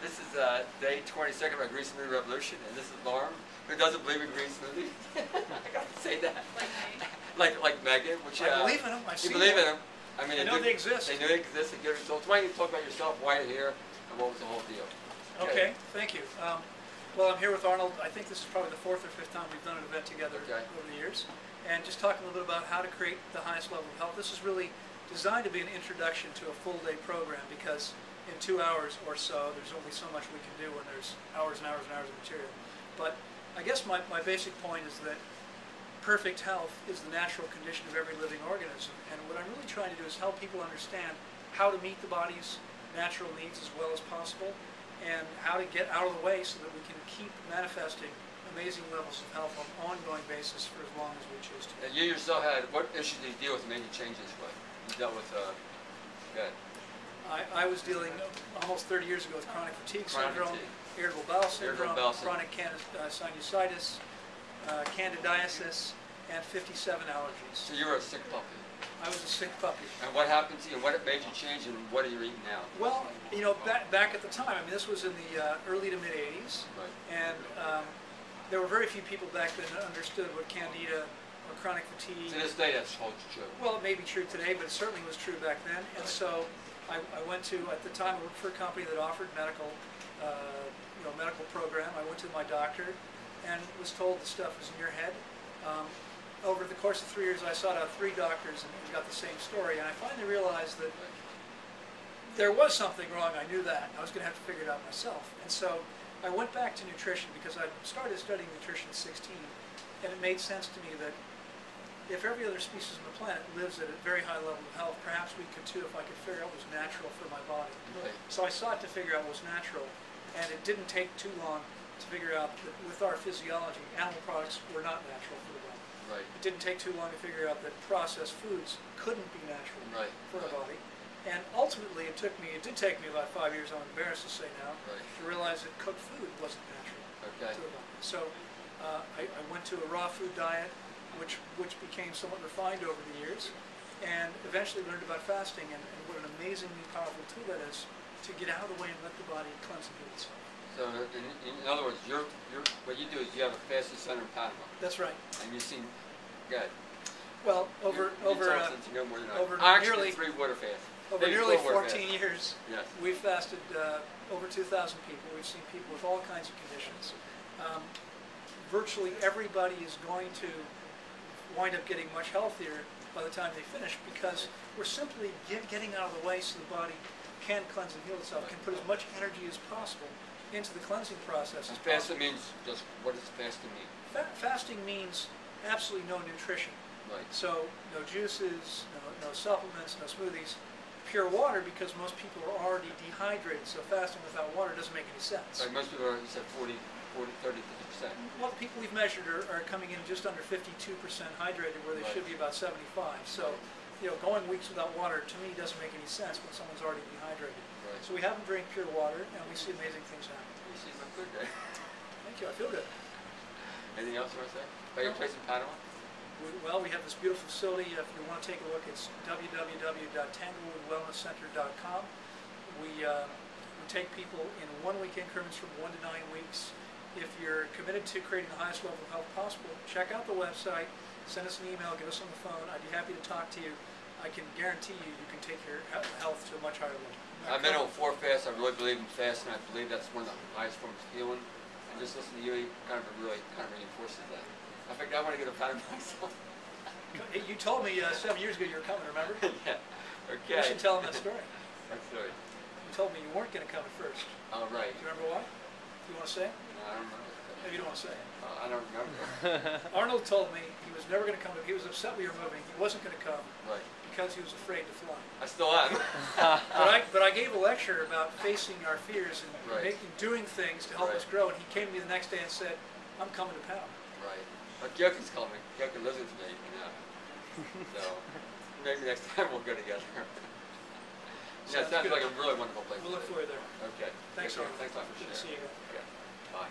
This is day 22nd of our Green Smoothie Revolution, and this is Lauren, who doesn't believe in green smoothies. I got to say that. Like Megan, which I believe in them. You believe in them. I mean, I know they exist. They know they exist. They get results. Why don't you talk about yourself, why you're here, and what was the whole deal? Okay, thank you. Well, I'm here with Arnold. I think this is probably the 4th or 5th time we've done an event together over the years, and just talking a little bit about how to create the highest level of health. This is really designed to be an introduction to a full-day program, because in 2 hours or so, there's only so much we can do when there's hours and hours and hours of material. But I guess my basic point is that perfect health is the natural condition of every living organism, and what I'm really trying to do is help people understand how to meet the body's natural needs as well as possible, and how to get out of the way so that we can keep manifesting amazing levels of health on an ongoing basis for as long as we choose to. And you yourself had, what issues did you deal with that made you change this way? You dealt with, I was dealing almost 30 years ago with chronic fatigue syndrome, irritable bowel syndrome, chronic sinusitis, candidiasis, and 57 allergies. So you were a sick puppy. I was a sick puppy. And what happened to you? What made you change, and what are you eating now? Well, you know, back at the time, I mean, this was in the early to mid-'80s, and there were very few people back then that understood what candida or chronic fatigue. To this day, that's holds true. Well, it may be true today, but it certainly was true back then. And so I went to, at the time, I worked for a company that offered medical program. I went to my doctor and was told the stuff was in your head. Over the course of 3 years, I sought out 3 doctors and got the same story. And I finally realized that there was something wrong. I knew that. I was going to have to figure it out myself. And so I went back to nutrition because I started studying nutrition at 16, and it made sense to me that if every other species on the planet lives at a very high level of health, perhaps we could too if I could figure out what was natural for my body. So I sought to figure out what was natural, and it didn't take too long to figure out that with our physiology, animal products were not natural for the body. It didn't take too long to figure out that processed foods couldn't be natural for the body. And ultimately, it did take me about 5 years, I'm embarrassed to say now, to realize that cooked food wasn't natural to the body. So I went to a raw food diet, which became somewhat refined over the years, and eventually learned about fasting and what an amazingly powerful tool that is to get out of the way and let the body cleanse and heal itself. So in other words, what you do is you have a fasting center in Panama. That's right. And you seem good. Well, over nearly 3 water fasts. Over nearly 14 years, we've fasted over 2,000 people. We've seen people with all kinds of conditions. Virtually everybody is going to wind up getting much healthier by the time they finish, because we're simply getting out of the way so the body can cleanse and heal itself, can put as much energy as possible into the cleansing process. And fasting means just, what does fasting mean? Fasting means absolutely no nutrition. So no juices, no supplements, no smoothies. Pure water, because most people are already dehydrated, so fasting without water doesn't make any sense. Most people are, you said 40, 30, 50%. Well, the people we've measured are coming in just under 52% hydrated, where they should be about 75. So, you know, going weeks without water to me doesn't make any sense when someone's already dehydrated. So we have them drink pure water, and we see amazing things happen. You seem like good, eh? Thank you. I feel good. Anything else you want to say about your place in Panama? Well, we have this beautiful facility. If you want to take a look, it's www.tanglewoodwellnesscenter.com. We take people in 1-week increments from 1 to 9 weeks. If you're committed to creating the highest level of health possible, check out the website, send us an email, give us on the phone. I'd be happy to talk to you. I can guarantee you can take your health to a much higher level. I've been on 4 fasts. I really believe in fasting. I believe that's one of the highest forms of healing. And just listening to you really reinforces that. I think I want to get a Panama myself. You told me 7 years ago you were coming, remember? Yeah. Okay. You should tell them that story. What story? You told me you weren't going to come at first. Oh, right. Do you remember why? Do you want to say it? No, I don't remember. Maybe you don't want to say it. I don't remember. Arnold told me he was never going to come. He was upset we were moving. He wasn't going to come because he was afraid to fly. I still am. but I gave a lecture about facing our fears and doing things to help us grow. And he came to me the next day and said, "I'm coming to Panama." But Gyokin's coming. Gyokin lives with me, so maybe next time we'll go together. Yeah, it sounds like a really wonderful place. We'll look for you there. Okay. Thanks, Arnold. Thanks a lot for sharing. Good to see you again. Okay. Bye.